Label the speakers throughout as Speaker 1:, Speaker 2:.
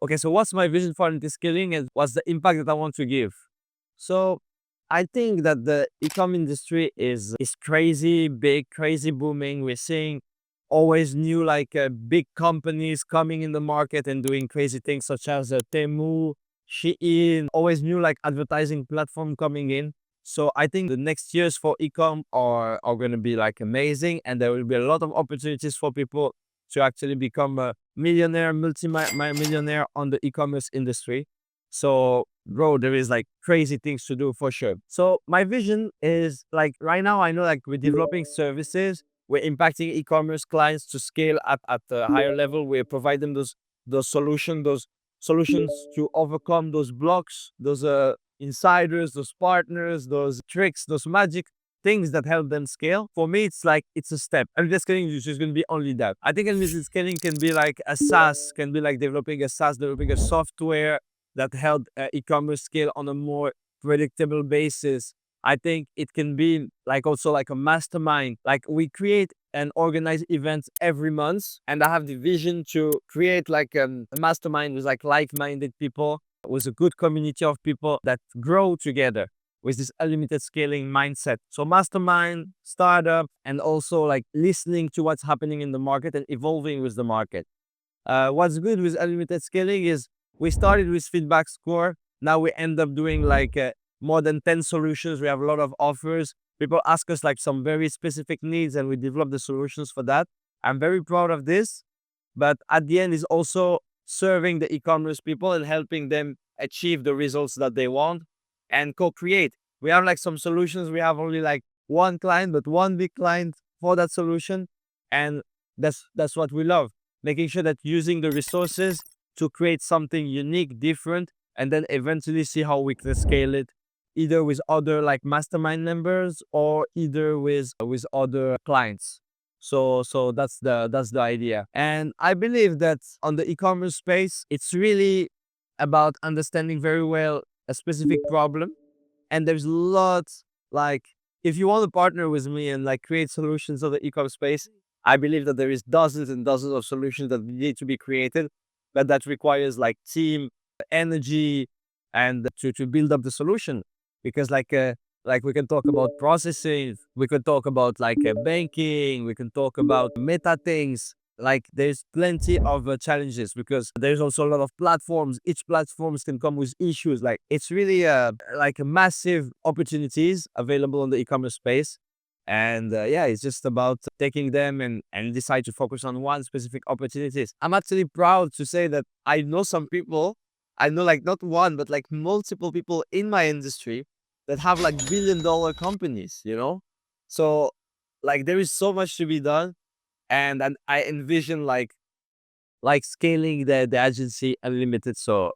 Speaker 1: Okay, so what's my vision for anti-scaling and what's the impact that I want to give? So I think that the e-com industry is crazy big, crazy booming. We're seeing always new big companies coming in the market and doing crazy things such as Temu, Shein, always new like advertising platform coming in. So I think the next years for e-com are going to be like amazing, and there will be a lot of opportunities for people to actually become a millionaire, multi-millionaire on the e-commerce industry. So, bro, there is like crazy things to do for sure. So my vision is like right now, I know like we're developing services, we're impacting e-commerce clients to scale at a higher level. We're providing those solutions to overcome those blocks, those insiders, those partners, those tricks, those magic things that help them scale. For me, it's like it's a step. And the scaling is just going to be only that. I think scaling can be like a SaaS, can be like developing a SaaS, developing a software that help e-commerce scale on a more predictable basis. I think it can be like also like a mastermind. Like we create and organize events every month, and I have the vision to create like a mastermind with like-minded people, with a good community of people that grow together with this unlimited scaling mindset. So mastermind, startup, and also like listening to what's happening in the market and evolving with the market. What's good with unlimited scaling is we started with feedback score. Now we end up doing like more than 10 solutions. We have a lot of offers. People ask us like some very specific needs, and we develop the solutions for that. I'm very proud of this, but at the end is also serving the e-commerce people and helping them achieve the results that they want and co-create. We have like some solutions. We have only like one client, but one big client for that solution. And that's what we love, making sure that using the resources to create something unique, different, and then eventually see how we can scale it either with other like mastermind members or either with other clients. So that's the idea. And I believe that on the e-commerce space, it's really about understanding very well a specific problem. And there's lots like if you want to partner with me and like create solutions of the e-commerce space, I believe that there is dozens and dozens of solutions that need to be created, but that requires like team energy and to build up the solution. Because like we can talk about processing, we can talk about like banking, we can talk about meta things. Like there's plenty of challenges because there's also a lot of platforms. Each platforms can come with issues. Like it's really like a massive opportunities available on the e-commerce space. And yeah, it's just about taking them and decide to focus on one specific opportunities. I'm actually proud to say that I know some people, I know like not one, but like multiple people in my industry that have like billion-dollar companies, you know? So like there is so much to be done. And I envision like scaling the agency unlimited. So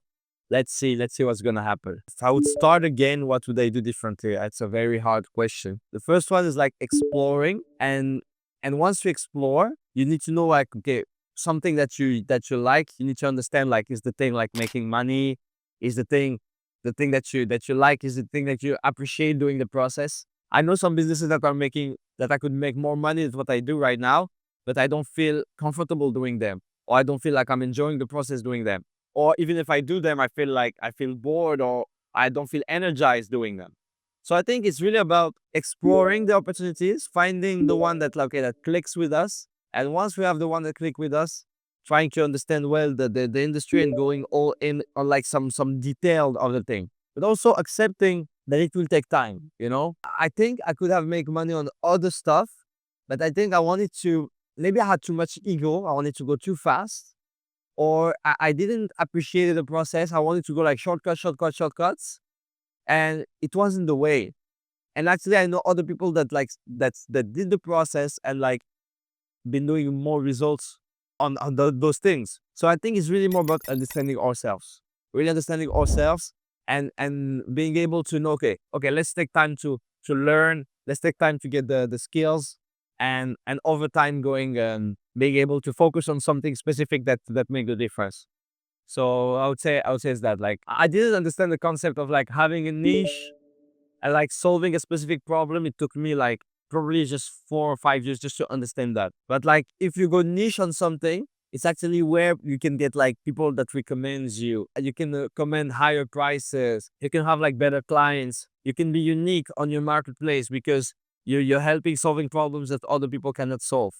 Speaker 1: let's see what's gonna happen. If I would start again, what would I do differently? That's a very hard question. The first one is like exploring, and once you explore, you need to know like okay, something that you like. You need to understand like is the thing like making money? Is the thing that you like? Is the thing that you appreciate doing the process? I know some businesses that are making that I could make more money than what I do right now, but I don't feel comfortable doing them, or I don't feel like I'm enjoying the process doing them. Or even if I do them, I feel like I feel bored or I don't feel energized doing them. So I think it's really about exploring the opportunities, finding the one that like, okay, that clicks with us. And once we have the one that click with us, trying to understand well the industry and going all in on like some detailed of the thing. But also accepting that it will take time, you know? I think I could have made money on other stuff, but I think I wanted to maybe I had too much ego. I wanted to go too fast, or I didn't appreciate the process. I wanted to go like shortcuts, and it wasn't the way. And actually, I know other people that like that did the process and like been doing more results on those things. So I think it's really more about understanding ourselves, really understanding ourselves, and being able to know, okay, let's take time to learn. Let's take time to get the skills, and over time going being able to focus on something specific that make the difference. So I would say is that like I didn't understand the concept of like having a niche and like solving a specific problem. It took me like probably just 4 or 5 years just to understand that. But like if you go niche on something, It's actually where you can get like people that recommends you. You can command higher prices. You can have like better clients. You can be unique on your marketplace because you're helping solving problems that other people cannot solve,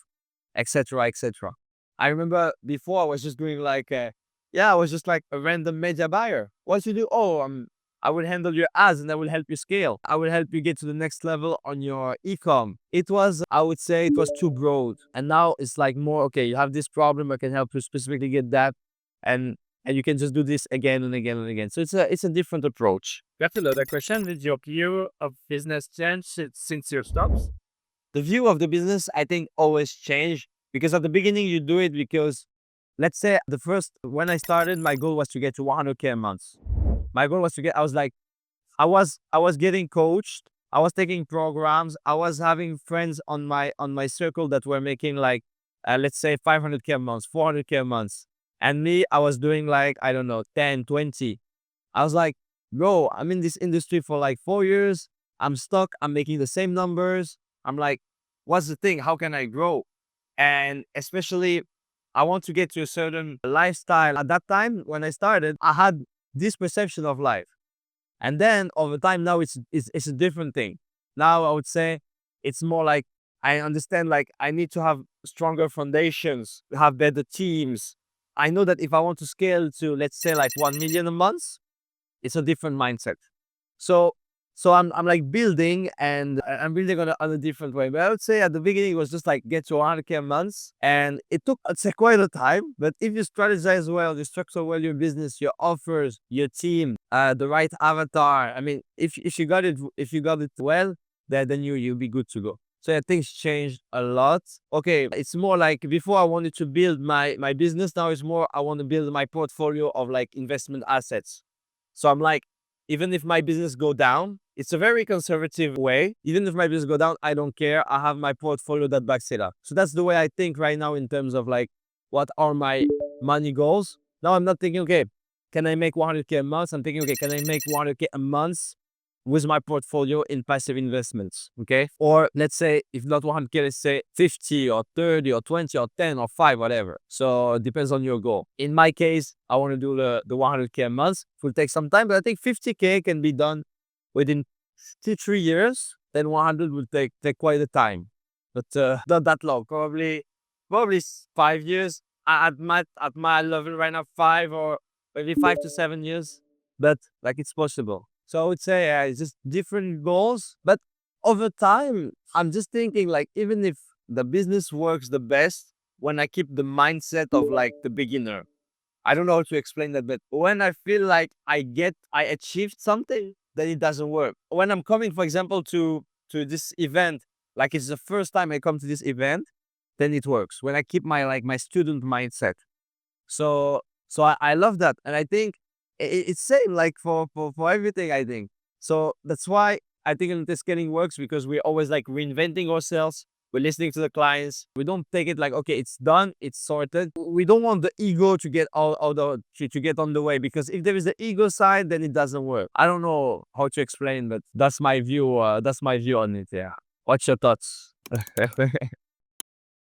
Speaker 1: etc., etc. I remember before I was just doing like, yeah, I was just like a random media buyer. What you do? Oh, I will handle your ads and I will help you scale. I will help you get to the next level on your ecom. It was, I would say, it was too broad, and now it's like more okay. You have this problem, I can help you specifically get that, and you can just do this again and again and again. So it's a different approach.
Speaker 2: That's another question. Did your view of business change since your stops?
Speaker 1: The view of the business, I think, always change because at the beginning you do it because, let's say, the first when I started, my goal was to get to 100K a month. My goal was to get. I was like, I was getting coached. I was taking programs. I was having friends on my circle that were making like, let's say 500K a month, 400K a month, and me, I was doing like, I don't know, 10, 20. I was like, bro, I'm in this industry for like 4 years. I'm stuck. I'm making the same numbers. I'm like, what's the thing? How can I grow? And especially, I want to get to a certain lifestyle. At that time, when I started, I had this perception of life. And then over time, now it's a different thing. Now I would say it's more like I understand like I need to have stronger foundations, have better teams. I know that if I want to scale to, let's say, like 1 million a month, it's a different mindset. So I'm like building, and I'm building on a different way. But I would say at the beginning it was just like get to 100K a month, and it took, I'd say, quite a time. But if you strategize well, you structure well your business, your offers, your team, the right avatar. I mean, if you got it well, then you'll be good to go. So yeah, things changed a lot. Okay, it's more like before I wanted to build my business. Now it's more I want to build my portfolio of like investment assets. So I'm like, even if my business go down, it's a very conservative way. Even if my business go down, I don't care. I have my portfolio that backs it up. So that's the way I think right now in terms of like what are my money goals. Now I'm not thinking, okay, can I make 100K a month? I'm thinking, okay, can I make 100K a month with my portfolio in passive investments? Okay. Or let's say, if not 100K, let's say 50 or 30 or 20 or 10 or 5, whatever. So it depends on your goal. In my case, I want to do the 100K a month. It will take some time, but I think 50K can be done within 2, 3 years. Then 100 will take quite a time, but not that long. Probably 5 years. At my level right now, 5 or maybe 5 to 7 years. But like it's possible. So I would say it's just different goals. But over time, I'm just thinking like even if the business works the best when I keep the mindset of like the beginner. I don't know how to explain that, but when I feel like I achieved something, then it doesn't work. When I'm coming, for example, to this event, like it's the first time I come to this event, then it works. When I keep my like my student mindset. So I love that, and I think it's same like for everything. I think so. That's why I think the scaling works because we're always like reinventing ourselves. We're listening to the clients. We don't take it like okay, it's done, it's sorted. We don't want the ego to get to get on the way because if there is the ego side, then it doesn't work. I don't know how to explain, but that's my view. That's my view on it. Yeah. What's your thoughts?